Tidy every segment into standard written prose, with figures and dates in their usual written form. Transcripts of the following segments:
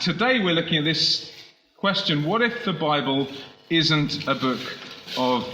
Today we're looking at this question: what if the Bible isn't a book of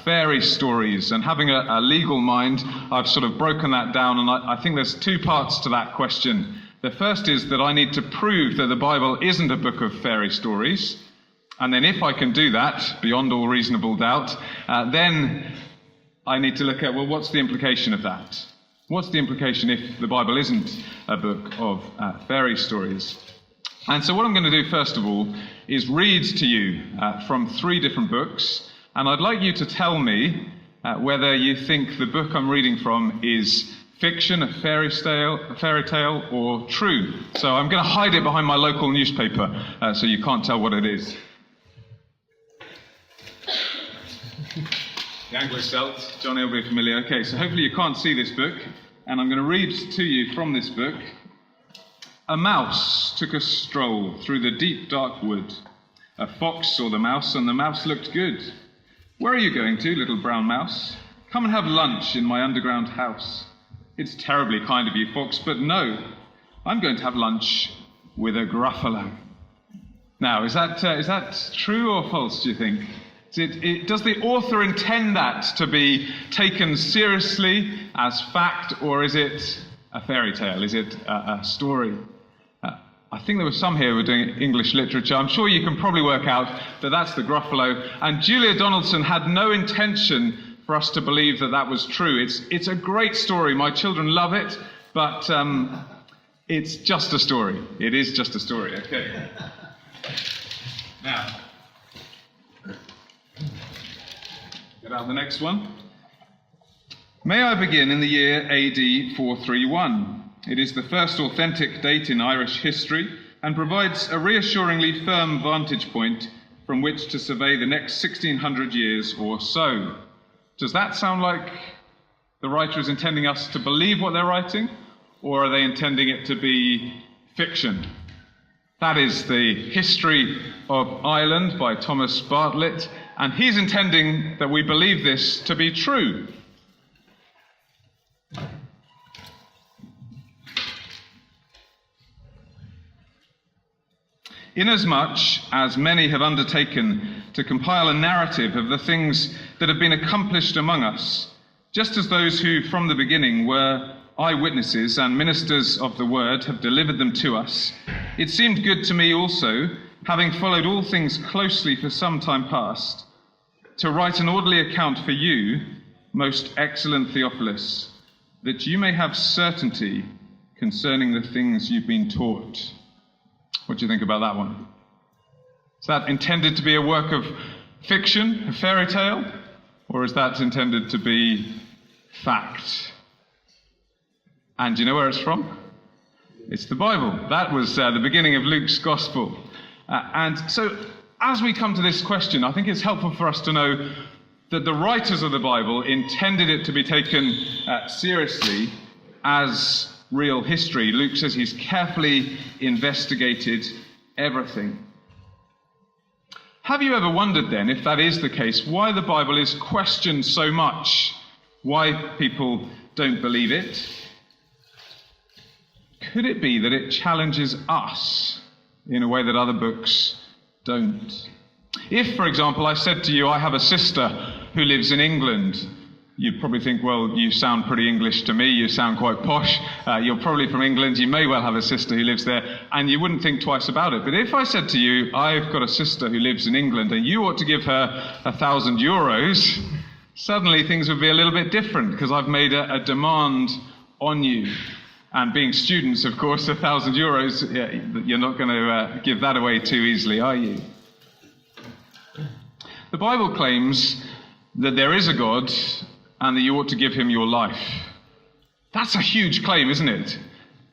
fairy stories? And having a legal mind, I've sort of broken that down, and I think there's two parts to that question. The first is that I need to prove that the Bible isn't a book of fairy stories. And then if I can do that, beyond all reasonable doubt, then I need to look at, well, what's the implication of that? What's the implication if the Bible isn't a book of fairy stories? And so what I'm going to do, first of all, is read to you from three different books. And I'd like you to tell me whether you think the book I'm reading from is fiction, a fairy tale, or true. So I'm going to hide it behind my local newspaper so you can't tell what it is. The Anglo-Celt, Johnny will be familiar. Okay, so hopefully you can't see this book, and I'm going to read to you from this book. A mouse took a stroll through the deep dark wood. A fox saw the mouse, and the mouse looked good. Where are you going to, little brown mouse? Come and have lunch in my underground house. It's terribly kind of you, fox, but no, I'm going to have lunch with a gruffalo. Now, is that true or false, do you think? Does the author intend that to be taken seriously as fact, or is it a fairy tale? Is it a story? I think there were some here who were doing English literature. I'm sure you can probably work out that that's the gruffalo. And Julia Donaldson had no intention for us to believe that that was true. It's a great story. My children love it, but it's just a story. It is just a story. Okay. Now, get out the next one. May I begin in the year AD 431. It is the first authentic date in Irish history and provides a reassuringly firm vantage point from which to survey the next 1600 years or so. Does that sound like the writer is intending us to believe what they're writing, or are they intending it to be fiction? That is the History of Ireland by Thomas Bartlett, and he's intending that we believe this to be true. Inasmuch as many have undertaken to compile a narrative of the things that have been accomplished among us, just as those who from the beginning were eyewitnesses and ministers of the word have delivered them to us, it seemed good to me also, having followed all things closely for some time past, to write an orderly account for you, most excellent Theophilus, that you may have certainty concerning the things you've been taught. What do you think about that one? Is that intended to be a work of fiction, a fairy tale, or is that intended to be fact? And do you know where it's from? It's the Bible. That was the beginning of Luke's Gospel. And so as we come to this question, I think it's helpful for us to know that the writers of the Bible intended it to be taken seriously as real history. Luke says he's carefully investigated everything. Have you ever wondered then, if that is the case, why the Bible is questioned so much? Why people don't believe it? Could it be that it challenges us in a way that other books don't? If, for example, I said to you, I have a sister who lives in England, you'd probably think, well, you sound pretty English to me, you sound quite posh, you're probably from England, you may well have a sister who lives there, and you wouldn't think twice about it. But if I said to you, I've got a sister who lives in England, and you ought to give her €1,000, suddenly things would be a little bit different, because I've made a demand on you. And being students, of course, €1,000, you're not going to give that away too easily, are you? The Bible claims that there is a God and that you ought to give him your life. That's a huge claim, isn't it?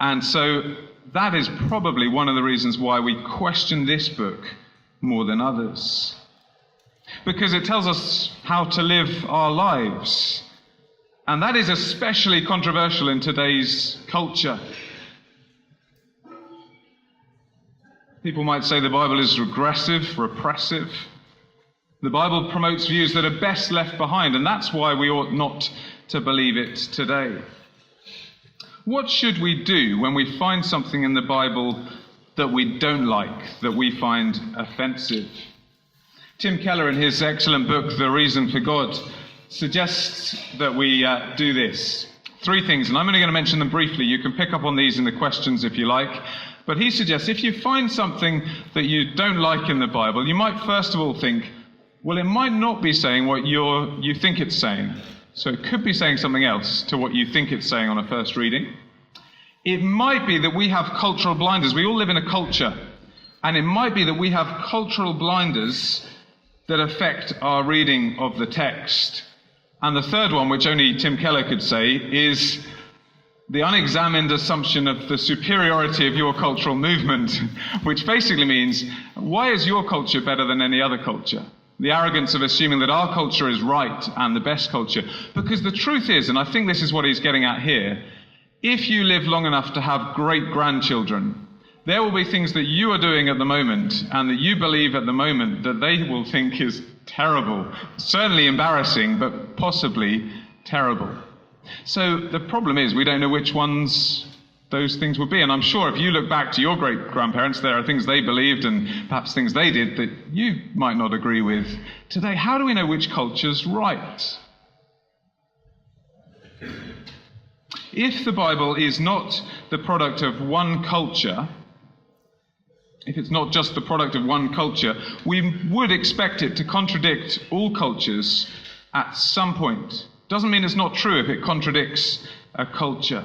And so that is probably one of the reasons why we question this book more than others. Because it tells us how to live our lives. And that is especially controversial in today's culture. People might say the Bible is regressive, repressive. The Bible promotes views that are best left behind, and that's why we ought not to believe it today. What should we do when we find something in the Bible that we don't like, that we find offensive. Tim Keller, in his excellent book, The Reason for God, suggests that we do this. 3 things, and I'm only going to mention them briefly. You can pick up on these in the questions if you like. But he suggests if you find something that you don't like in the Bible, you might first of all think, well, it might not be saying what you think it's saying. So it could be saying something else to what you think it's saying on a first reading. It might be that we have cultural blinders. We all live in a culture. And it might be that we have cultural blinders that affect our reading of the text. And the third one, which only Tim Keller could say, is the unexamined assumption of the superiority of your cultural movement, which basically means, why is your culture better than any other culture? The arrogance of assuming that our culture is right and the best culture. Because the truth is, and I think this is what he's getting at here, if you live long enough to have great-grandchildren, there will be things that you are doing at the moment and that you believe at the moment that they will think is terrible. Certainly embarrassing, but possibly terrible. So the problem is we don't know which ones those things would be. And I'm sure if you look back to your great-grandparents, there are things they believed and perhaps things they did that you might not agree with today. How do we know which culture's right? If the Bible is not the product of one culture, if it's not just the product of one culture, we would expect it to contradict all cultures at some point. Doesn't mean it's not true if it contradicts a culture.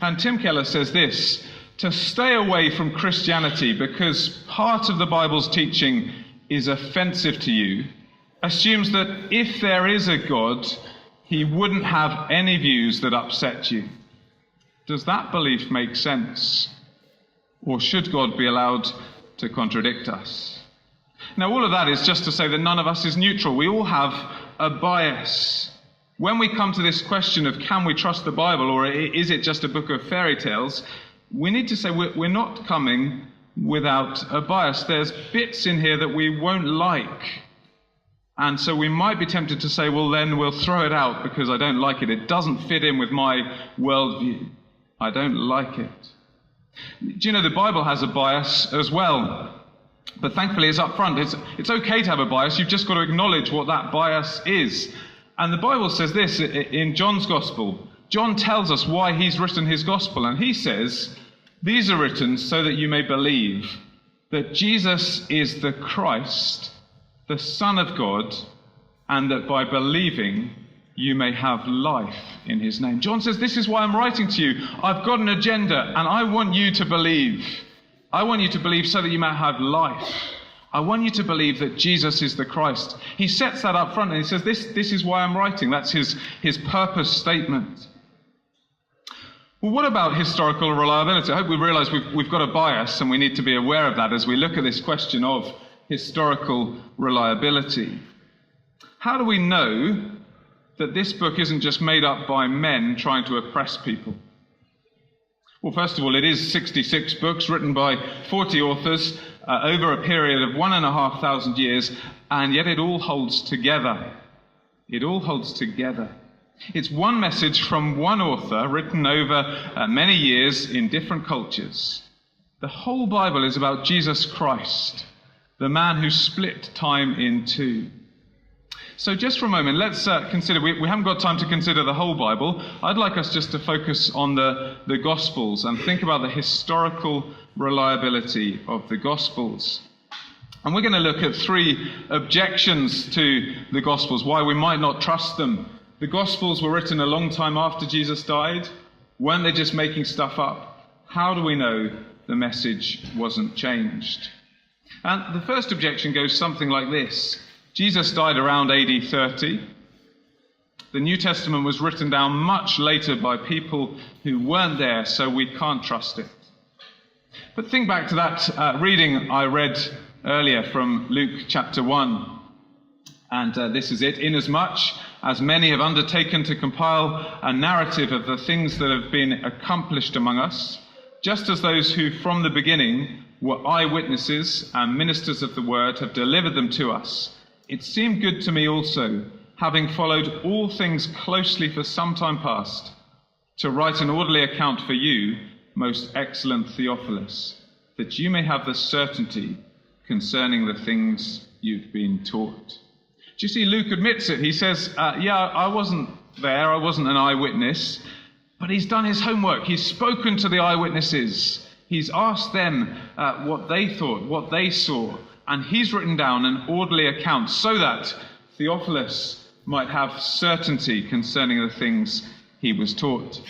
And Tim Keller says this: to stay away from Christianity because part of the Bible's teaching is offensive to you assumes that if there is a God, he wouldn't have any views that upset you. Does that belief make sense? Or should God be allowed to contradict us? Now, all of that is just to say that none of us is neutral. We all have a bias. When we come to this question of can we trust the Bible or is it just a book of fairy tales, we need to say we're not coming without a bias. There's bits in here that we won't like. And so we might be tempted to say, well, then we'll throw it out because I don't like it. It doesn't fit in with my worldview. I don't like it. Do you know the Bible has a bias as well? But thankfully it's up front. It's okay to have a bias. You've just got to acknowledge what that bias is. And the Bible says this in John's Gospel. John tells us why he's written his Gospel. And he says, these are written so that you may believe that Jesus is the Christ, the Son of God, and that by believing you may have life in his name. John says, this is why I'm writing to you. I've got an agenda, and I want you to believe. I want you to believe so that you may have life. I want you to believe that Jesus is the Christ. He sets that up front, and he says, this is why I'm writing. That's his purpose statement. Well, what about historical reliability? I hope we realize we've got a bias, and we need to be aware of that as we look at this question of historical reliability. How do we know that this book isn't just made up by men trying to oppress people? Well, first of all, it is 66 books written by 40 authors over a period of 1,500 years, and yet it all holds together. It all holds together. It's one message from one author written over many years in different cultures. The whole Bible is about Jesus Christ, the man who split time in two. So just for a moment, let's consider, we haven't got time to consider the whole Bible. I'd like us just to focus on the Gospels and think about the historical reliability of the Gospels. And we're going to look at 3 objections to the Gospels, why we might not trust them. The Gospels were written a long time after Jesus died. Weren't they just making stuff up? How do we know the message wasn't changed? And the first objection goes something like this. Jesus died around AD 30. The New Testament was written down much later by people who weren't there, so we can't trust it. But think back to that reading I read earlier from Luke chapter 1. And this is it. Inasmuch as many have undertaken to compile a narrative of the things that have been accomplished among us, just as those who from the beginning were eyewitnesses and ministers of the word have delivered them to us, it seemed good to me also, having followed all things closely for some time past, to write an orderly account for you, most excellent Theophilus. that you may have the certainty concerning the things you've been taught. Do you see, Luke admits it. He says, I wasn't there, I wasn't an eyewitness, but he's done his homework. He's spoken to the eyewitnesses. He's asked them what they thought, what they saw, and he's written down an orderly account so that Theophilus might have certainty concerning the things he was taught.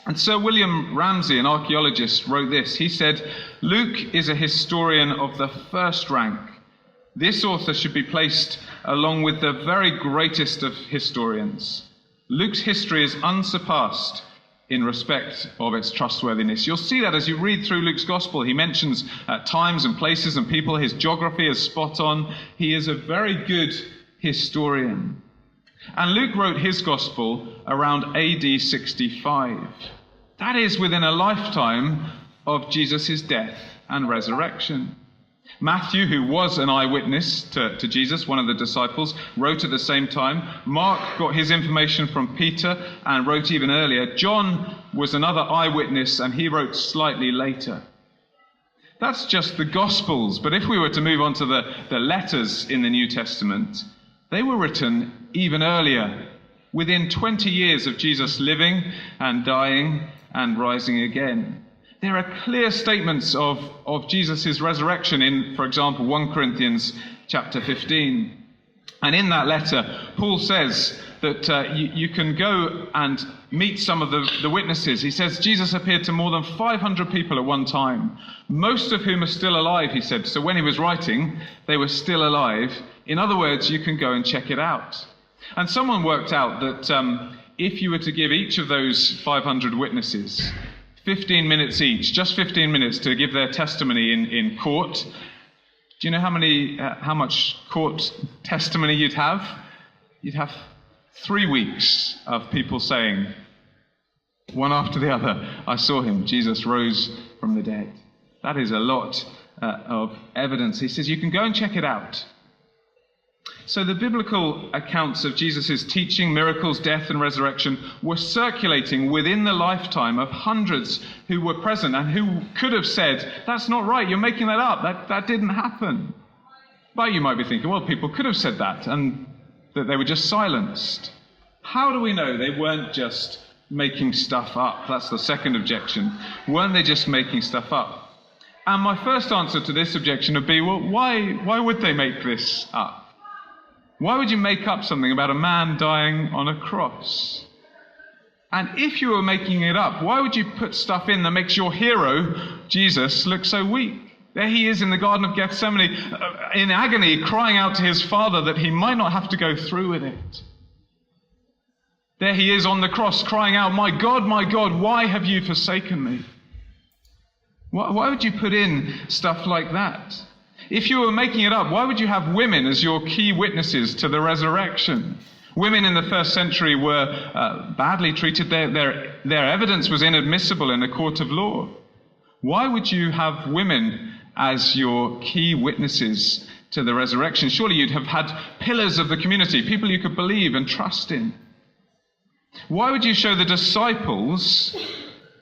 And Sir William Ramsay, an archaeologist, wrote this. He said, Luke is a historian of the first rank. This author should be placed along with the very greatest of historians. Luke's history is unsurpassed in respect of its trustworthiness. You'll see that as you read through Luke's gospel. He mentions times and places and people. His geography is spot on. He is a very good historian. And Luke wrote his gospel around AD 65. That is within a lifetime of Jesus' death and resurrection. Matthew, who was an eyewitness to Jesus, one of the disciples, wrote at the same time. Mark got his information from Peter and wrote even earlier. John was another eyewitness and he wrote slightly later. That's just the Gospels. But if we were to move on to the letters in the New Testament, they were written even earlier, within 20 years of Jesus living and dying and rising again. There are clear statements of Jesus' resurrection in, for example, 1 Corinthians chapter 15. And in that letter, Paul says that you can go and meet some of the witnesses. He says Jesus appeared to more than 500 people at one time, most of whom are still alive, he said. So when he was writing, they were still alive. In other words, you can go and check it out. And someone worked out that if you were to give each of those 500 witnesses 15 minutes each, just 15 minutes to give their testimony in court. Do you know how much court testimony you'd have? You'd have 3 weeks of people saying, one after the other, I saw him, Jesus rose from the dead. That is a lot of evidence. He says you can go and check it out. So the biblical accounts of Jesus' teaching, miracles, death and resurrection were circulating within the lifetime of hundreds who were present and who could have said, that's not right, you're making that up, that didn't happen. But you might be thinking, well, people could have said that and that they were just silenced. How do we know they weren't just making stuff up? That's the second objection. Weren't they just making stuff up? And my first answer to this objection would be, well, why would they make this up? Why would you make up something about a man dying on a cross? And if you were making it up, why would you put stuff in that makes your hero, Jesus, look so weak? There he is in the Garden of Gethsemane, in agony, crying out to his Father that he might not have to go through with it. There he is on the cross, crying out, my God, why have you forsaken me? Why would you put in stuff like that? If you were making it up, why would you have women as your key witnesses to the resurrection? Women in the first century were badly treated. Their evidence was inadmissible in a court of law. Why would you have women as your key witnesses to the resurrection? Surely you'd have had pillars of the community, people you could believe and trust in. Why would you show the disciples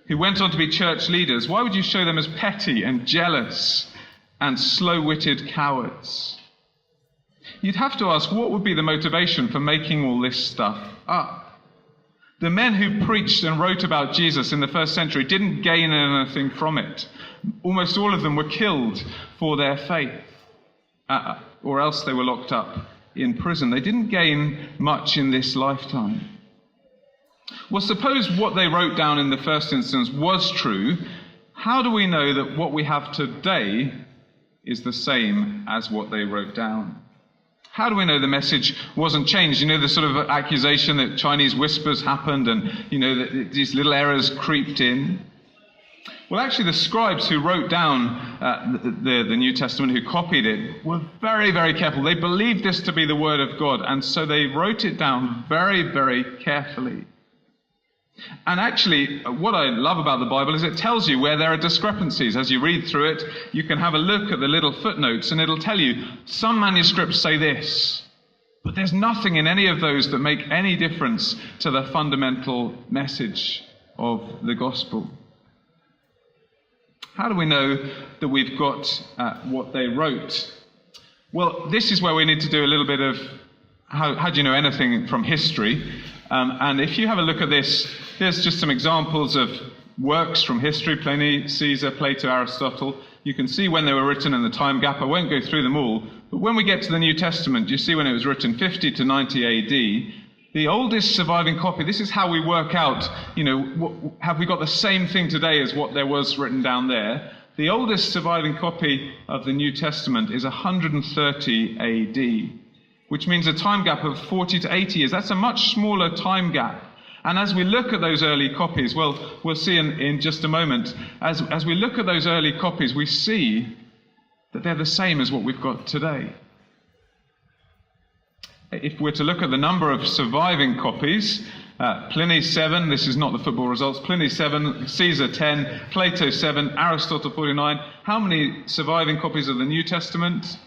who went on to be church leaders, why would you show them as petty and jealous and slow-witted cowards? You'd have to ask, what would be the motivation for making all this stuff up? The men who preached and wrote about Jesus in the first century didn't gain anything from it. Almost all of them were killed for their faith, or else they were locked up in prison. They didn't gain much in this lifetime. Well, suppose what they wrote down in the first instance was true. How do we know that what we have today is the same as what they wrote down? How do we know the message wasn't changed? You know, the sort of accusation that Chinese whispers happened and, you know, that these little errors creeped in. Well, actually, the scribes who wrote down the New Testament, who copied it, were very, very careful. They believed this to be the Word of God, and so they wrote it down very, very carefully. And actually, what I love about the Bible is it tells you where there are discrepancies. As you read through it, you can have a look at the little footnotes, and it'll tell you, some manuscripts say this, but there's nothing in any of those that make any difference to the fundamental message of the gospel. How do we know that we've got what they wrote? Well, this is where we need to do a little bit of how do you know anything from history? And if you have a look at this, here's just some examples of works from history: Pliny, Caesar, Plato, Aristotle. You can see when they were written and the time gap. I won't go through them all. But when we get to the New Testament, you see when it was written 50 to 90 AD. The oldest surviving copy, this is how we work out, have we got the same thing today as what there was written down there? The oldest surviving copy of the New Testament is 130 AD, which means a time gap of 40 to 80 years. That's a much smaller time gap. And as we look at those early copies, well, we'll see in just a moment, as we look at those early copies, we see that they're the same as what we've got today. If we're to look at the number of surviving copies, Pliny 7, this is not the football results, Pliny 7, Caesar 10, Plato 7, Aristotle 49. How many surviving copies of the New Testament?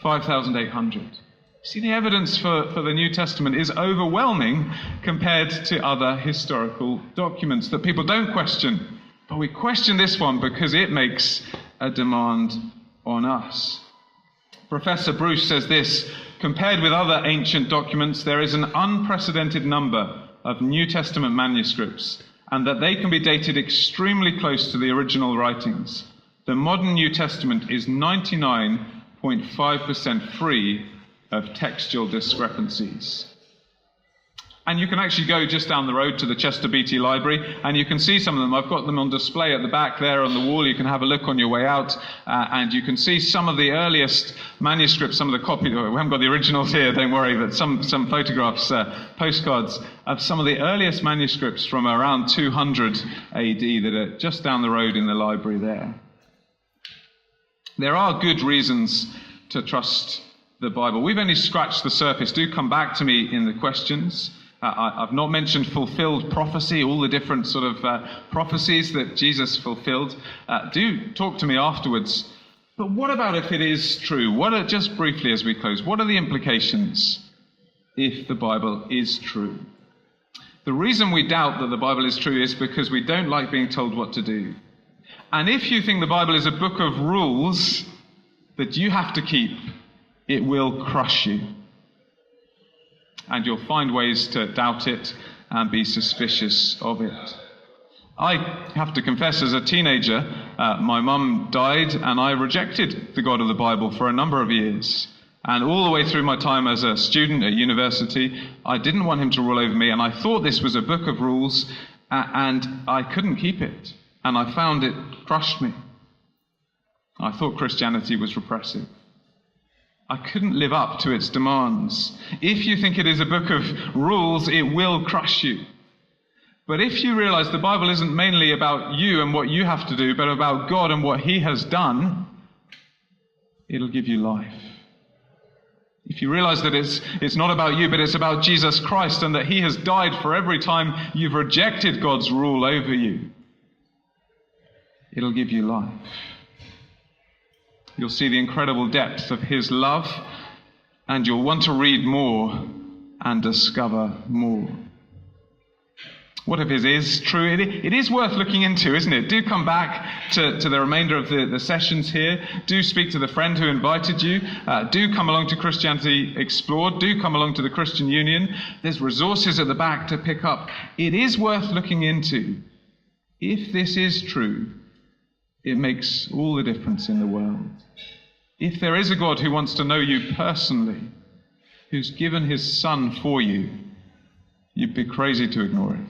5,800. See, the evidence for the New Testament is overwhelming compared to other historical documents that people don't question. But we question this one because it makes a demand on us. Professor Bruce says this: compared with other ancient documents, there is an unprecedented number of New Testament manuscripts, and that they can be dated extremely close to the original writings. The modern New Testament is 99.5% free of textual discrepancies. And you can actually go just down the road to the Chester Beatty Library, and you can see some of them. I've got them on display at the back there on the wall. You can have a look on your way out, and you can see some of the earliest manuscripts, some of the copies. We haven't got the originals here, don't worry, but some photographs, postcards of some of the earliest manuscripts from around 200 AD that are just down the road in the library there. There are good reasons to trust the Bible. We've only scratched the surface. Do come back to me in the questions. I've not mentioned fulfilled prophecy, all the different sort of prophecies that Jesus fulfilled. Do talk to me afterwards. But what about if it is true? Just briefly as we close, what are the implications if the Bible is true? The reason we doubt that the Bible is true is because we don't like being told what to do. And if you think the Bible is a book of rules that you have to keep, it will crush you. And you'll find ways to doubt it and be suspicious of it. I have to confess, as a teenager, my mum died and I rejected the God of the Bible for a number of years. And all the way through my time as a student at university, I didn't want him to rule over me, and I thought this was a book of rules, and I couldn't keep it. And I found it crushed me. I thought Christianity was repressive. I couldn't live up to its demands. If you think it is a book of rules, it will crush you. But if you realize the Bible isn't mainly about you and what you have to do, but about God and what He has done, it'll give you life. If you realize that it's not about you, but it's about Jesus Christ, and that He has died for every time you've rejected God's rule over you, it'll give you life. You'll see the incredible depth of His love, and you'll want to read more and discover more. What if it is true? It is worth looking into, isn't it? Do come back to the remainder of the sessions here. Do speak to the friend who invited you. Do come along to Christianity Explored. Do come along to the Christian Union. There's resources at the back to pick up. It is worth looking into. If this is true, it makes all the difference in the world. If there is a God who wants to know you personally, who's given His Son for you, you'd be crazy to ignore it.